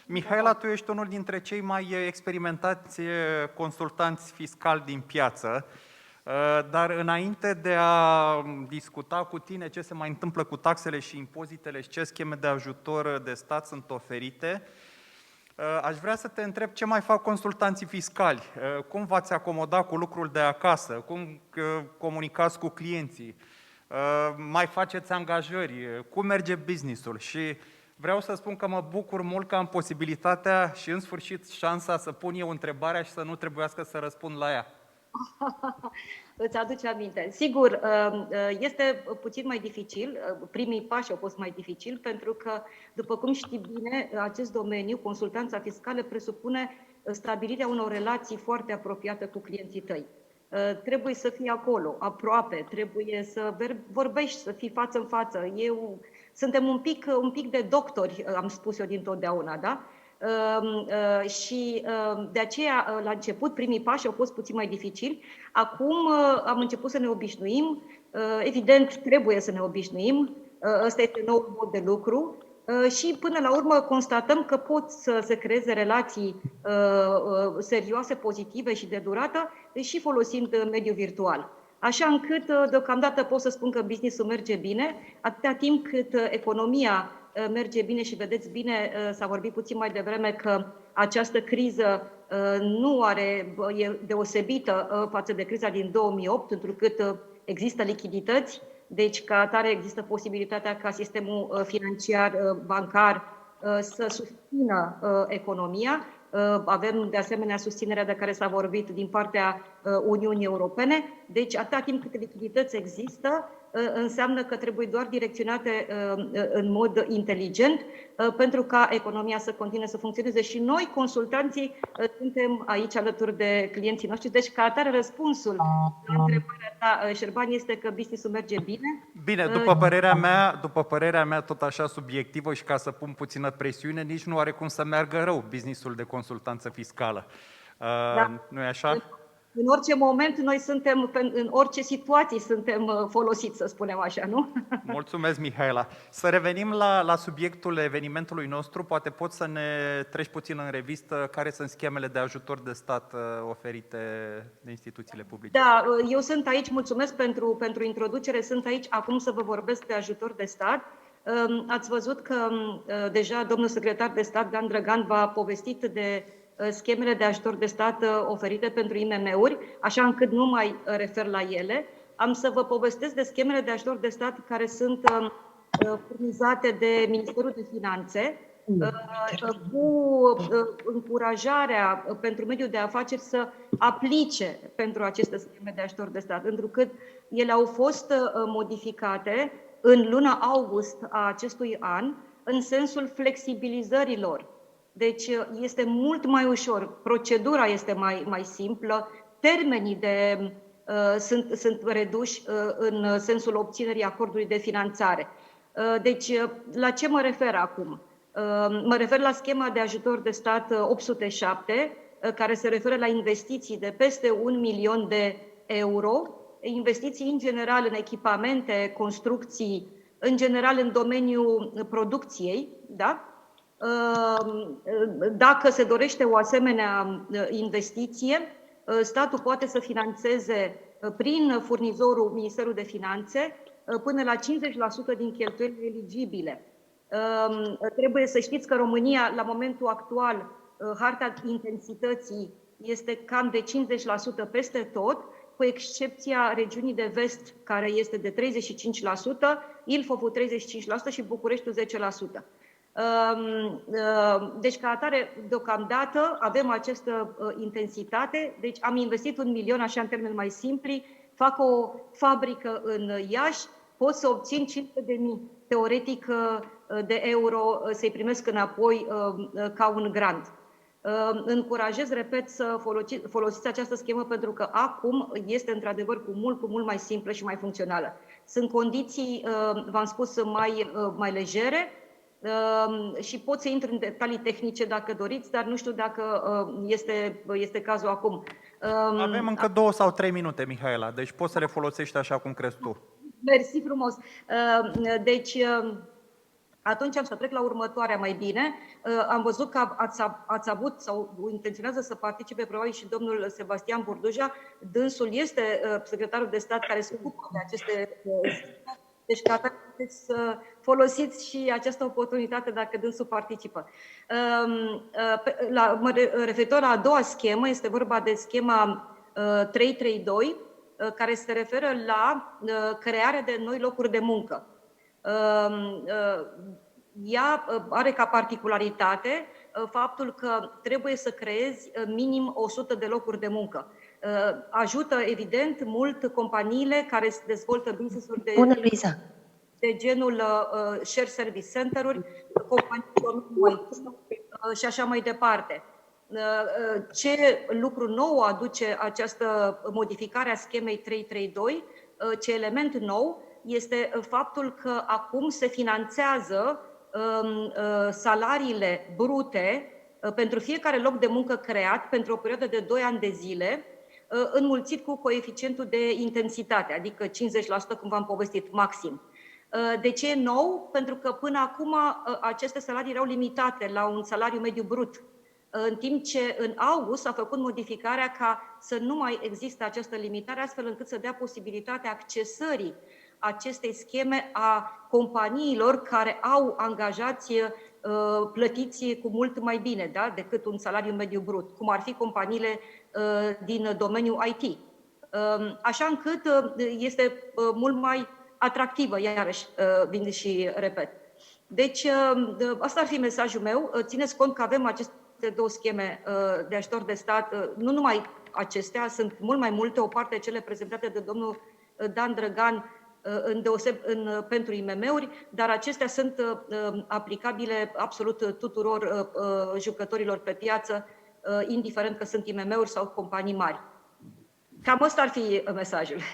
Mihaela, tu ești unul dintre cei mai experimentați consultanți fiscali din piață, dar înainte de a discuta cu tine ce se mai întâmplă cu taxele și impozitele și ce scheme de ajutor de stat sunt oferite, aș vrea să te întreb ce mai fac consultanții fiscali, cum v-ați acomoda cu lucrul de acasă, cum comunicați cu clienții, mai faceți angajări, cum merge business-ul și vreau să spun că mă bucur mult că am posibilitatea și în sfârșit șansa să pun eu întrebarea și să nu trebuiască să răspund la ea. Îți aduce aminte. Sigur, este puțin mai dificil, primii pași au fost mai dificili, pentru că, după cum știi bine, acest domeniu, consultanța fiscală, presupune stabilirea unor relații foarte apropiate cu clienții tăi. Trebuie să fii acolo, aproape, trebuie să vorbești, să fii față în față. Suntem un pic de doctori, am spus eu dintotdeauna, da? Și de aceea, la început, primii pași au fost puțin mai dificili. Acum am început să ne obișnuim. Evident, trebuie să ne obișnuim. Ăsta este noul mod de lucru. Și până la urmă constatăm că pot să se creeze relații serioase, pozitive și de durată, și folosind mediul virtual. Așa încât, deocamdată, pot să spun că business-ul merge bine, atâta timp cât economia merge bine. Și vedeți bine, s-a vorbit puțin mai devreme că această criză nu e deosebită față de criza din 2008, întrucât există lichidități, deci ca atare există posibilitatea ca sistemul financiar, bancar să susțină economia. Avem de asemenea susținerea de care s-a vorbit din partea Uniunii Europene. Deci atâta timp cât lichidități există, înseamnă că trebuie doar direcționate în mod inteligent pentru ca economia să continue să funcționeze. Și noi, consultanții, suntem aici alături de clienții noștri. Deci, ca atare, răspunsul la întrebarea ta, Șerban, este că business-ul merge bine. Bine, după părerea mea, tot așa subiectivă și ca să pun puțină presiune, nici nu are cum să meargă rău business-ul de consultanță fiscală. Da. Nu-i așa? În orice moment, noi suntem, în orice situație suntem folosiți, să spunem așa, nu? Mulțumesc, Mihaela. Să revenim la subiectul evenimentului nostru. Poate poți să ne treci puțin în revistă care sunt schemele de ajutor de stat oferite de instituțiile publice. Da, eu sunt aici, mulțumesc pentru introducere, sunt aici acum să vă vorbesc de ajutor de stat. Ați văzut că deja domnul secretar de stat, Dan Drăgan, v-a povestit de schemele de ajutor de stat oferite pentru IMM-uri, așa încât nu mai refer la ele. Am să vă povestesc de schemele de ajutor de stat care sunt furnizate de Ministerul de Finanțe, cu încurajarea pentru mediul de afaceri să aplice pentru aceste scheme de ajutor de stat, întrucât ele au fost modificate în luna august a acestui an, în sensul flexibilizărilor. Deci este mult mai ușor, procedura este mai simplă, termenii sunt reduși în sensul obținerii acordului de finanțare. Deci, la ce mă refer acum? Mă refer la schema de ajutor de stat 807, care se referă la investiții de peste 1 milion de euro, investiții în general în echipamente, construcții, în general în domeniul producției, da? Dacă se dorește o asemenea investiție, statul poate să finanțeze prin furnizorul Ministerul de Finanțe până la 50% din cheltuielile eligibile. Trebuie să știți că România, la momentul actual, harta intensității este cam de 50% peste tot, cu excepția regiunii de vest, care este de 35%, Ilfovul 35% și Bucureștiul 10%. Deci, ca atare, deocamdată avem această intensitate. Deci am investit 1 milion, așa în termeni mai simpli, fac o fabrică în Iași, pot să obțin 500.000 teoretic de euro, să-i primesc înapoi ca un grant. Încurajez, repet, să folosiți această schemă, pentru că acum este într-adevăr cu mult mai simplă și mai funcțională. Sunt condiții, v-am spus, mai legere, și pot să intru în detalii tehnice dacă doriți, dar nu știu dacă este cazul acum. Avem încă 2 sau 3 minute, Mihaela, deci poți să le folosești așa cum crezi tu. Mersi frumos. Deci, Atunci am să trec la următoarea mai bine. Am văzut că ați avut sau intenționează să participe probabil și domnul Sebastian Burduja. Dânsul este secretarul de stat care se ocupă de aceste deci ca atare puteți să folosiți și această oportunitate dacă dânsul participă. Referitor la a doua schemă, este vorba de schema 332, care se referă la crearea de noi locuri de muncă. Ea are ca particularitate faptul că trebuie să creezi minim 100 de locuri de muncă. Ajută, evident, mult companiile care se dezvoltă business-uri de genul share service center-uri, companii și așa mai departe. Ce lucru nou aduce această modificare a schemei 332, ce element nou, este faptul că acum se finanțează salariile brute pentru fiecare loc de muncă creat pentru o perioadă de 2 ani de zile, înmulțit cu coeficientul de intensitate, adică 50%, cum v-am povestit, maxim. De ce e nou? Pentru că până acum aceste salarii erau limitate la un salariu mediu brut, în timp ce în august a făcut modificarea ca să nu mai există această limitare, astfel încât să dea posibilitatea accesării acestei scheme a companiilor care au angajați plătiți cu mult mai bine, da, decât un salariu mediu brut, cum ar fi companiile din domeniul IT. Așa încât este mult mai atractivă, iarăși, vin și repet. Deci, asta ar fi mesajul meu. Țineți cont că avem aceste două scheme de ajutor de stat, nu numai acestea, sunt mult mai multe, o parte cele prezentate de domnul Dan Drăgan pentru IMM-uri, dar acestea sunt aplicabile absolut tuturor jucătorilor pe piață, indiferent că sunt IMM-uri sau companii mari. Cam ăsta ar fi mesajul.